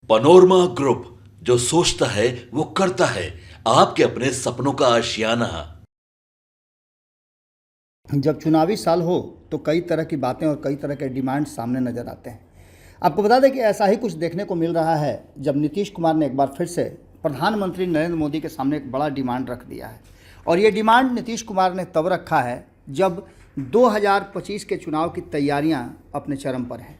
Panorama group, जो सोचता है वो करता है। आपके अपने सपनों का आशियाना। जब चुनावी साल हो तो कई तरह की बातें और कई तरह के डिमांड सामने नजर आते हैं। आपको बता दें कि ऐसा ही कुछ देखने को मिल रहा है जब नीतीश कुमार ने एक बार फिर से प्रधानमंत्री नरेंद्र मोदी के सामने एक बड़ा डिमांड रख दिया है। और ये डिमांड नीतीश कुमार ने तब रखा है जब 2025 के चुनाव की तैयारियां अपने चरम पर हैं।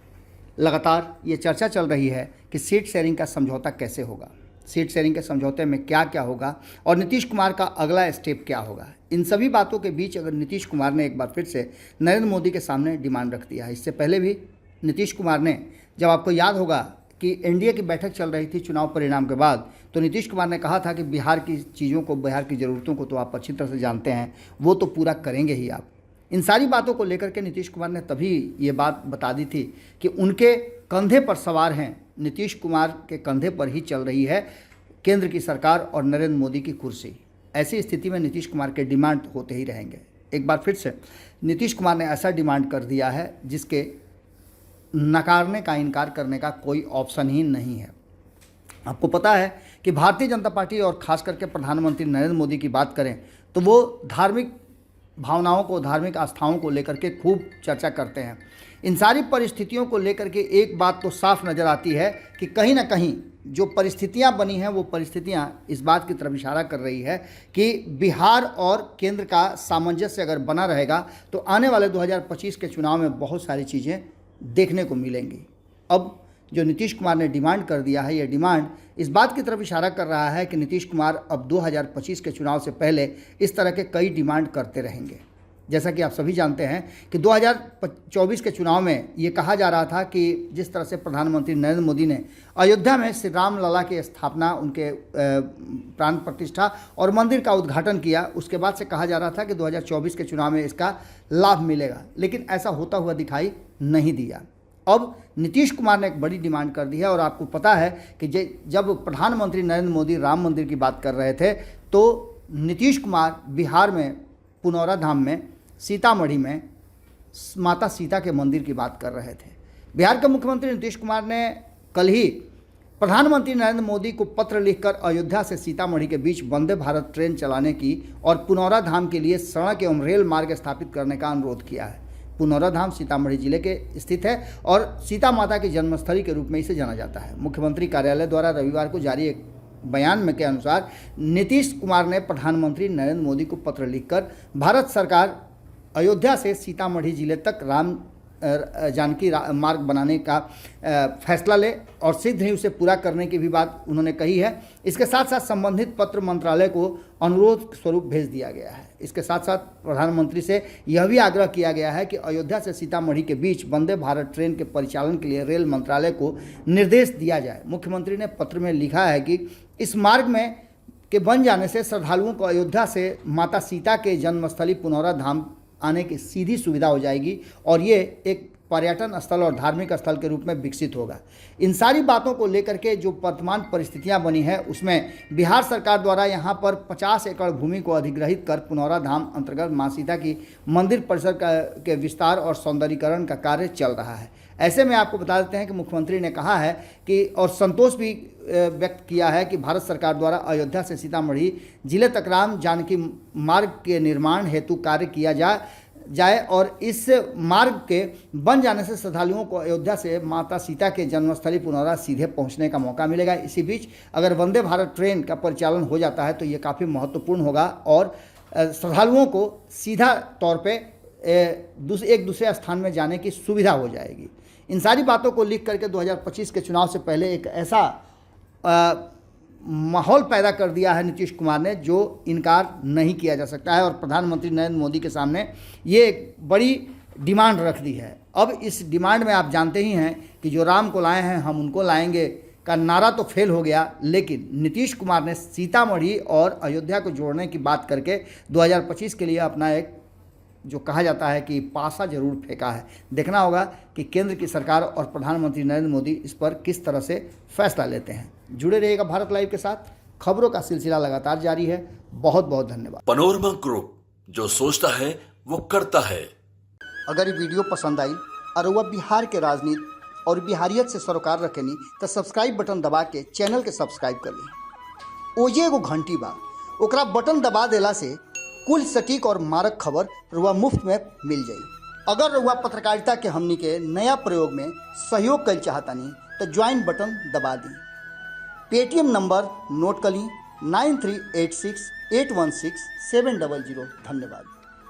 लगातार ये चर्चा चल रही है कि सीट शेयरिंग का समझौता कैसे होगा, सीट शेयरिंग के समझौते में क्या क्या होगा और नीतीश कुमार का अगला स्टेप क्या होगा। इन सभी बातों के बीच अगर नीतीश कुमार ने एक बार फिर से नरेंद्र मोदी के सामने डिमांड रख दिया है। इससे पहले भी नीतीश कुमार ने, जब आपको याद होगा कि एनडीए की बैठक चल रही थी चुनाव परिणाम के बाद, तो नीतीश कुमार ने कहा था कि बिहार की चीज़ों को, बिहार की ज़रूरतों को तो आप अच्छी तरह से जानते हैं, वो तो पूरा करेंगे ही आप। इन सारी बातों को लेकर के नीतीश कुमार ने तभी ये बात बता दी थी कि उनके कंधे पर सवार हैं, नीतीश कुमार के कंधे पर ही चल रही है केंद्र की सरकार और नरेंद्र मोदी की कुर्सी। ऐसी स्थिति में नीतीश कुमार के डिमांड होते ही रहेंगे। एक बार फिर से नीतीश कुमार ने ऐसा डिमांड कर दिया है जिसके नकारने का, इनकार करने का कोई ऑप्शन ही नहीं है। आपको पता है कि भारतीय जनता पार्टी और ख़ास करके प्रधानमंत्री नरेंद्र मोदी की बात करें तो वो धार्मिक भावनाओं को, धार्मिक आस्थाओं को लेकर के खूब चर्चा करते हैं। इन सारी परिस्थितियों को लेकर के एक बात तो साफ नज़र आती है कि कहीं ना कहीं जो परिस्थितियां बनी हैं वो परिस्थितियां इस बात की तरफ इशारा कर रही है कि बिहार और केंद्र का सामंजस्य अगर बना रहेगा तो आने वाले 2025 के चुनाव में बहुत सारी चीज़ें देखने को मिलेंगी। अब जो नीतीश कुमार ने डिमांड कर दिया है, ये डिमांड इस बात की तरफ इशारा कर रहा है कि नीतीश कुमार अब 2025 के चुनाव से पहले इस तरह के कई डिमांड करते रहेंगे। जैसा कि आप सभी जानते हैं कि 2024 के चुनाव में ये कहा जा रहा था कि जिस तरह से प्रधानमंत्री नरेंद्र मोदी ने अयोध्या में श्री राम लला की स्थापना, उनके प्राण प्रतिष्ठा और मंदिर का उद्घाटन किया, उसके बाद से कहा जा रहा था कि 2024 के चुनाव में इसका लाभ मिलेगा, लेकिन ऐसा होता हुआ दिखाई नहीं दिया। अब नीतीश कुमार ने एक बड़ी डिमांड कर दी है और आपको पता है कि जब प्रधानमंत्री नरेंद्र मोदी राम मंदिर की बात कर रहे थे तो नीतीश कुमार बिहार में पुनौरा धाम में, सीतामढ़ी में माता सीता के मंदिर की बात कर रहे थे। बिहार के मुख्यमंत्री नीतीश कुमार ने कल ही प्रधानमंत्री नरेंद्र मोदी को पत्र लिखकर अयोध्या से सीतामढ़ी के बीच वंदे भारत ट्रेन चलाने की और पुनौरा धाम के लिए सड़क एवं रेल मार्ग स्थापित करने का अनुरोध किया है। पुनौरा धाम सीतामढ़ी जिले के स्थित है और सीता माता की जन्मस्थली के रूप में इसे जाना जाता है। मुख्यमंत्री कार्यालय द्वारा रविवार को जारी एक बयान में के अनुसार नीतीश कुमार ने प्रधानमंत्री नरेंद्र मोदी को पत्र लिखकर भारत सरकार अयोध्या से सीतामढ़ी जिले तक राम जानकी मार्ग बनाने का फैसला ले और शीघ्र ही उसे पूरा करने की भी बात उन्होंने कही है। इसके साथ साथ संबंधित पत्र मंत्रालय को अनुरोध स्वरूप भेज दिया गया है। इसके साथ साथ प्रधानमंत्री से यह भी आग्रह किया गया है कि अयोध्या से सीतामढ़ी के बीच वंदे भारत ट्रेन के परिचालन के लिए रेल मंत्रालय को निर्देश दिया जाए। मुख्यमंत्री ने पत्र में लिखा है कि इस मार्ग में के बन जाने से श्रद्धालुओं को अयोध्या से माता सीता के जन्मस्थली पुनौरा धाम आने की सीधी सुविधा हो जाएगी और ये एक पर्यटन स्थल और धार्मिक स्थल के रूप में विकसित होगा। इन सारी बातों को लेकर के जो वर्तमान परिस्थितियां बनी है उसमें बिहार सरकार द्वारा यहां पर 50 एकड़ भूमि को अधिग्रहित कर पुनौरा धाम अंतर्गत मां सीता की मंदिर परिसर के विस्तार और सौंदर्यीकरण का कार्य चल रहा है। ऐसे में आपको बता देते हैं कि मुख्यमंत्री ने कहा है कि और संतोष भी व्यक्त किया है कि भारत सरकार द्वारा अयोध्या से सीतामढ़ी जिले तक राम जानकी मार्ग के निर्माण हेतु कार्य किया जाए और इस मार्ग के बन जाने से श्रद्धालुओं को अयोध्या से माता सीता के जन्मस्थली पुनौरा सीधे पहुंचने का मौका मिलेगा। इसी बीच अगर वंदे भारत ट्रेन का परिचालन हो जाता है तो ये काफ़ी महत्वपूर्ण होगा और श्रद्धालुओं को सीधा तौर पे एक दूसरे स्थान में जाने की सुविधा हो जाएगी। इन सारी बातों को लिख करके 2025 के चुनाव से पहले एक ऐसा माहौल पैदा कर दिया है नीतीश कुमार ने जो इनकार नहीं किया जा सकता है और प्रधानमंत्री नरेंद्र मोदी के सामने ये एक बड़ी डिमांड रख दी है। अब इस डिमांड में आप जानते ही हैं कि जो राम को लाए हैं हम उनको लाएंगे का नारा तो फेल हो गया, लेकिन नीतीश कुमार ने सीतामढ़ी और अयोध्या को जोड़ने की बात करके 2025 के लिए अपना एक जो कहा जाता है कि पासा जरूर फेंका है। देखना होगा कि केंद्र की सरकार और प्रधानमंत्री नरेंद्र मोदी इस पर किस तरह से फैसला लेते हैं। जुड़े रहिएगा भारत लाइव के साथ, खबरों का सिलसिला लगातार जारी है। बहुत बहुत धन्यवाद। पनोरमा ग्रुप, जो सोचता है वो करता है। अगर ये वीडियो पसंद आई और वह बिहार के राजनीति, और बिहारियत से सरोकार रखेनी तो सब्सक्राइब बटन दबा के चैनल के सब्सक्राइब कर ली। ओजे एगो घंटी बा, ओकरा बटन दबा देला से कुल सटीक और मारक खबर रुआ मुफ्त में मिल जाई। अगर रुआ पत्रकारिता के हमनी के नया प्रयोग में सहयोग कर चाहतानी तो ज्वाइन बटन दबा दी। पेटीएम नंबर नोट कर ली 9386816700। धन्यवाद।